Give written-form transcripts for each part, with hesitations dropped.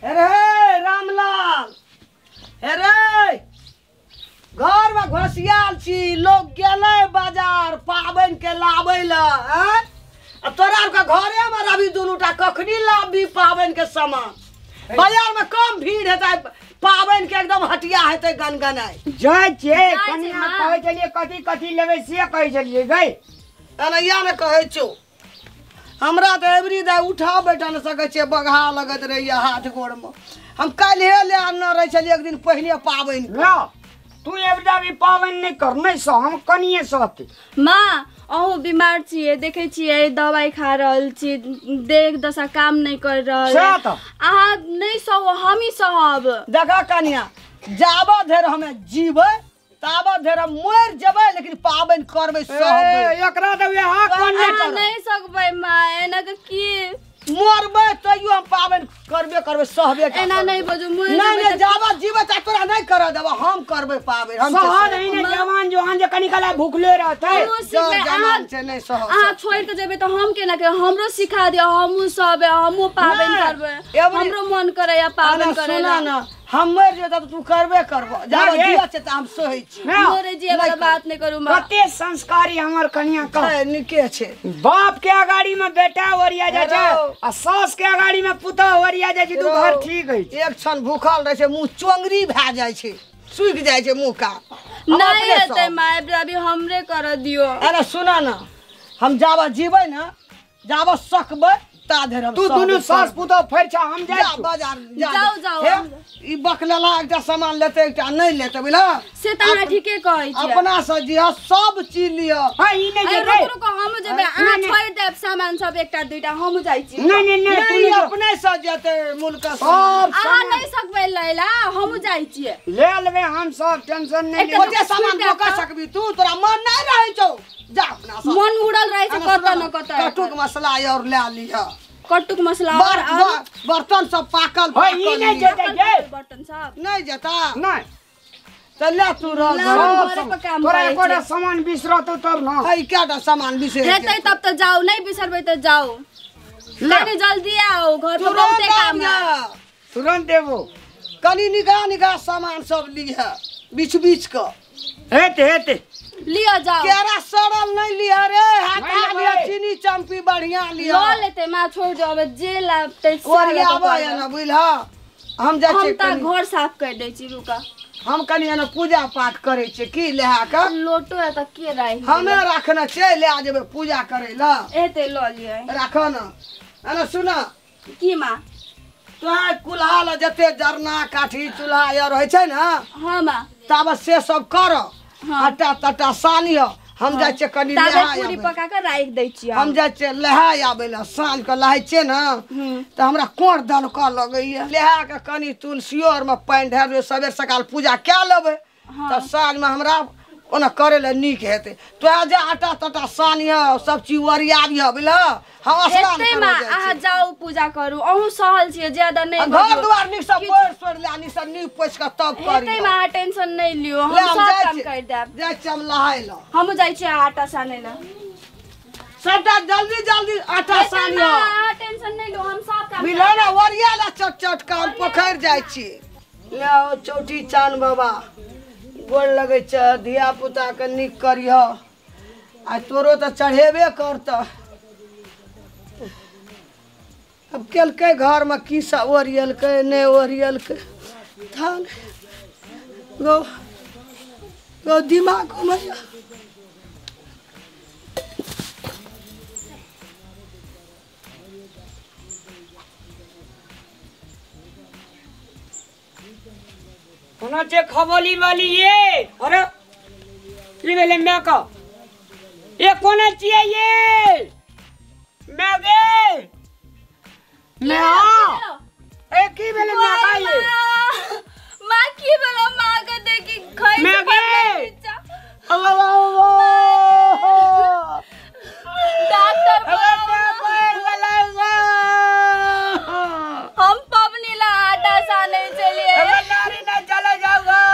अरे रामलाल, अरे घर में घोसियाल छी, लोग गेले बाजार पाबन के लाबे ला। तोरा के घरे में रवि दुनूटा कखनी लाबी पाबन के सामान। बाजार में कम भीड़ हेतै, पाबन के एकदम हटिया हेतै गनगनाय। जय छे कन्या कहै छलिए कथी कथी लेबै से कहै छलिए गई। अनैया ने कहै छौ हमरा तो एवरी दे उठा बैठा न सकै छे, बगहा लगत रहिए हाथ गोड़ में। हम कल हे ले आनने रहे छलिए एक दिन पहले पाबन के। तू एवदा भी पाबन नहीं कर नहीं सह, हम कनिए सहते। माँ अहूँ बीमार छिए, देखे छिए दवाई खा रहल छी, देह दशा काम नहीं कर रहल। अहाँ नहीं सहो, हम ही सहब। देखा कनिया, जाबा धर हमें जीवे ताबा धर हम मर जेबै, लेकिन पाबन करबै सहबै। एकरा देबे हां कोन नहीं कर नहीं सकबै माँ, एना के की मरबै तइयो हम पाबन करबे सहबे। एना नहीं बजो, मुझे नहीं जाबा जीवे त तोरा नहीं कर देबा, हम करबै पाबन। हम सह नहीं ने जवान जोहान जे कनी कला भूखले रहतै। जवान से नहीं सह। अहाँ छोड़ के जेबे त हम केना के, हमरो सिखा दियो, हमहु सहबे, हमहु पाबन करबे। हमरो मन करे या पाबन करे। सुना ना, हम मर जेता तू करबे करबो, जाबा जीवा छे त हम सहै छी। मोरे जे वाला बात नहीं करू माँ। कते संस्कारी हमर कन्या का निके छे। बाप के अगाड़ी में बेटा ओरिया जाय छै, आ सास के अगाड़ी में पुतह ओरिया जाय छै, तू घर ठीक है। एक क्षण भूखल रहे छे, मुंह चोंगरी भै जाय छे, सूख जाय छे मुंह का। नहीं हेतै माँ, अभी हमरे कर दियो। अरे सुना ना, हम जाबा जीबै ना, जाबा सकबै ता धर हम। तू दुनु सास पुतह फेर छ, हम जाय जा बाजार जाओ ई बकलेला एकटा सामान लेते एकटा नहीं लेते बुझला। से त अहाँ ठीके कहै छी। अपना से जिया सब चीज लिया। हां ई नहीं जेबै। रुको हम जेबै, अहाँ छोड़ देब सामान सब एकटा दुइटा, हम जाय छी। नहीं तू अपने से जेते मुल्क सब। अहाँ नहीं सकबै लैला, हम जाय छी। ले लेबै हम सब, टेंशन नहीं ले। ओते सामान पका सकबी तू, तोरा मन नहीं रहे छौ। जा अपना से मन मुड़ल रहे छै कत न कत। कटुक मसला और ले लिया, कटुक मसला और बर्तन सब पाकल ई नहीं जेतै गे, बर्तन सब नहीं जेता। नहीं त ले तू रह घरे पे काम तोरा करे एकोटा सामान बिसरतो तब न। हई केटा सामान बिसर हेतै तब त जाओ, नहीं बिसरबै त जाओ। कनी जल्दी आओ, घर पे बहुते काम है। तुरंत देबो। कनी निगाह सामान सब लिया बीच बीच का। हेते लिया जाओ। केरा सड़ल नहीं लिया रे, हटा लिया, चीनी चम्पी बढ़िया लिया। लो लेते माँ, छोड़ दो अब जे लाते ओरियाबा है ना बुझला। हम जा हम त घर साफ कर दै छी, रुका हम कनी ना पूजा पाठ करे छे की लेहा का। लोटो है त के राई हमें रखना छे, ले आ जेबे पूजा करे ला। एते लो लियो रखो ना। अरे सुना की माँ, तो कुल्हा ला जते जरना काठी चूल्हा यार होय छे ना, हां माँ तब से सब कर। आटा तटा सानी हम जाय छे कनी लेहा पूरी पका के राख दै छी। हम जाय छे लेहा आबे ला, साँझ के लहाय छे ना त हमरा कोर दल क लगैया। लेहा के कनी तुलसी और में पानी ढार दे, सबेर सकाल पूजा के लेबे त साँझ में हमरा ओना करे ले नीक हेते। तो आज आटा तटा सानी सब चीज ओरिया दिया बुझला। हम स्नान हेतै करे माँ, जाय अहाँ जाओ पूजा करू, अहूँ सहल छिए, ज्यादा नहीं घर द्वार निक सब पोड़ ले आनी सब नीक पोछ के तब करी। हेतै माँ, टेंशन नहीं लियो, हम ले हम सब जाय काम छी, कर देब। जाय छी हम लहाय ला। हम जाय छी आटा साने ला। सबटा जल्दी जल्दी आटा सानी अहाँ टेंशन नहीं लो, हम सब काम मिलो ना ओरिया ला चट चट के हम पोखर जाय छी। ले आओ चौटी चांद बाबा, गोड़ लगे छ, धिया पुता के निक करिह। आ तोरो तो चढ़ेबे करत। अब केलकै घर में की सब ओरियलकै नहीं ओरियलकै थान गो दिमाग में। होना चे खबोली वाली ये। अरे ये वेले मैं का ये कौन चाहिए ये मैं गे मैं ए की वेले मैं का ये माँ की बोलो, माँ का देखी खाई मैं गे डॉक्टर हम पबनी ला आटा साने चलिए। नारी ना चले जाऊंगा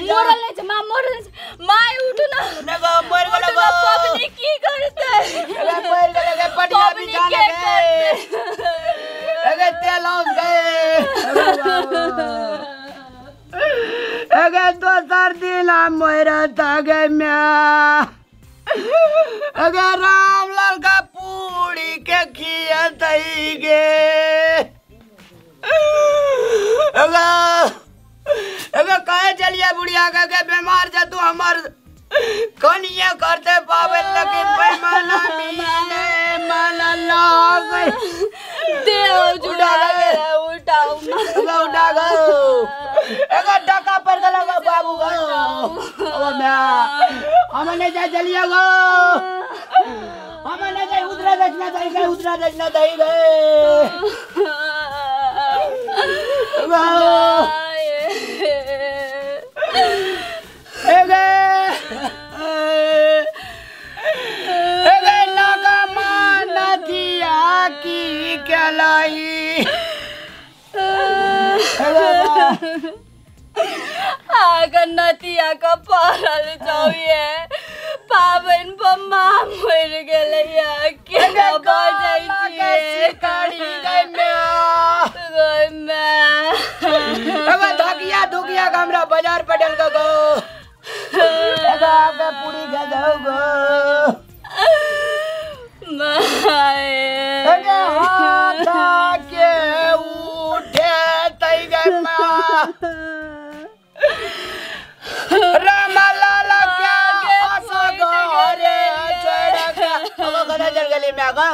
मोरल नहीं माँ मोरल नहीं माँ उठो ना लगा मर गया लगा पबनी की करते अरे मर गया लगा पटिया भी जाने गए अरे तेल आउट गए अरे तो सर्दी ला मोरा तागे मैं अरे रामलाल का पूरी के खिया तई गे अगर कहे चलिए बुढ़िया के बीमार जा तू हमार कनिया करते पावे लेकिन पैमाना मिले माला लाग दे उठा उठा गो एगो टका पर गला गो बाबू गो ओ मैं हमने जा चलिए गो हमने जा उतरा देखना दई गए नतिया का परल जाइए पावन बम्मा मर गेलैया के बजै छियै काड़ी गई मैं अबे धकिया धुकिया का हमरा बाजार पटल का गो अबे आपका पूरी के जाओ गो माए अबे हाथ के उठे तई गई मैं रामलाला क्या आसा गोरे छोड़ के अब गदा जल गली में गो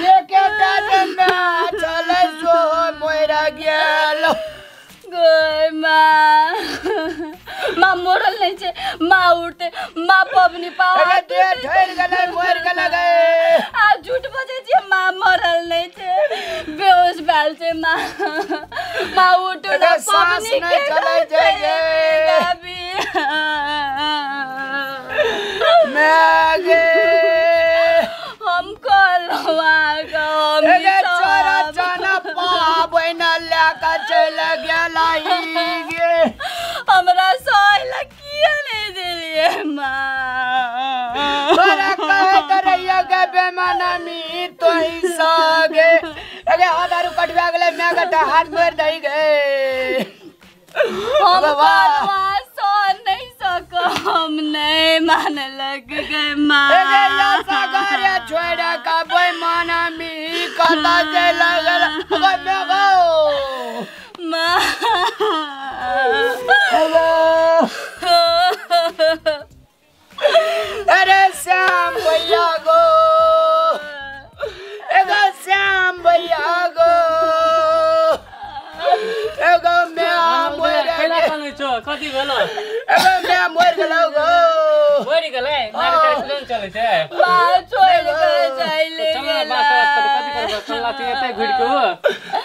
ये क्या दिन में चले सो मोरा गेलो गई माँ मोरल नहीं छे माँ उठते माँ पबनी पावा अरे दे ठहर गले मोर गले गए आ झूठ बजे छे माँ मरल नहीं छे बेहोश भेल छे माँ उठो ना पबनी के चले जाएंगे अभी मैं गे हम कलवा हम चोरा चना पाबन लेका चले गेला ही गे हमरा सोइल किया नहीं दिलिए माँ तोरा कहे तरैया के बेमाना मी तो ही सगे अरे आधारू कटवा गेले मैं गटा हाथ मार दई गए हम कलवा सो नहीं सको हम नहीं मान लग गए माँ अरे या सगारे छोड़ा का बेमाना मी कता जे लगल अबे मैं गो माँ अरे श्याम भैया गो एगो श्याम भैया गो एगो मैं मोर कति भेलो एगो मैं मोर गेलो गो मोरी गेलै मारे के प्लेन चलै छै माँ छोड़ के जाइले चल बात कति करबो कल्ला त एतै घुड़ के हो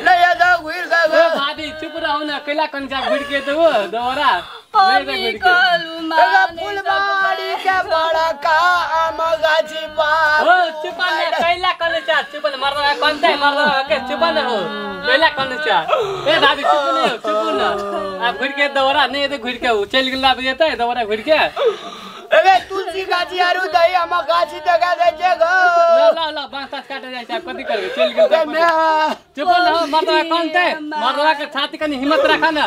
नहीं या दो घुर का गो भाभी चुप रहौ न कैला कंजा घुड़ के तो दोरा हमी कलू माँ एगो फुलबाड़ी के बड़ा का आम गाछी पा ओ चुप न कैला कंजा चुप न मरदा कंते मरदा के चुप न हो कैला कंजा ए भाभी चुप न आ घुड़ के दोरा नहीं तो घुड़ के चल गेला बजेतै दोरा घुड़ के अबे तुलसी गाछी आरु दही हम गाछी दगा दे जे गो ला बांस काटे जाय छै कथि करबे चल गेल अबे मैं चुप न हो मरदा कंते मरदा के छाती कनी हिम्मत रखा न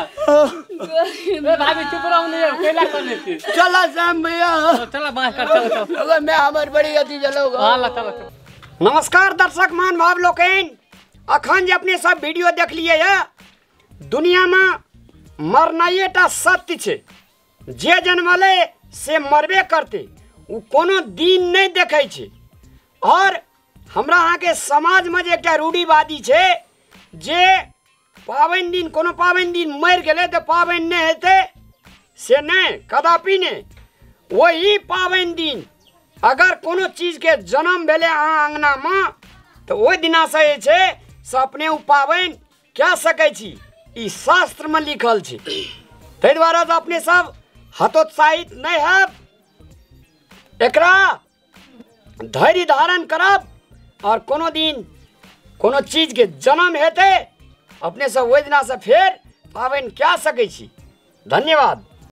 ए भाभी चुप रहौ न कैला करने छी चला श्याम भैया चला बांस काट चल अगर मैं हमर बड़ी गति चलोगा हां ला चल नमस्कार दर्शक मान भाव लोकन अखन जे अपने सब वीडियो देख लिए है दुनिया में मरनाइटा सत्य छे जे जन्मले से मरबे करते उ कोनो दिन नहीं देखे छे और हमरा अहाँ के समाज में एक रूढ़िवादी छे जे पावन दिन कोनो पावन दिन मर गए तो पावन नहीं हेते से नहीं कदापि नहीं वही पावन दिन अगर कोनो चीज के जन्म भेले अहाँ अंगना में तो वही दिना से छे से अपने उ पावन क्या सकै छी ई शास्त्र में लिखल छे तै द्वारा अपने सब हतोत्साहित नहीं है एकरा धैर्य धारण करब और कोनो दिन कोनो चीज के जन्म हेते अपने सब ओहि दिना से फेर पाबनि कए सकै छी। धन्यवाद।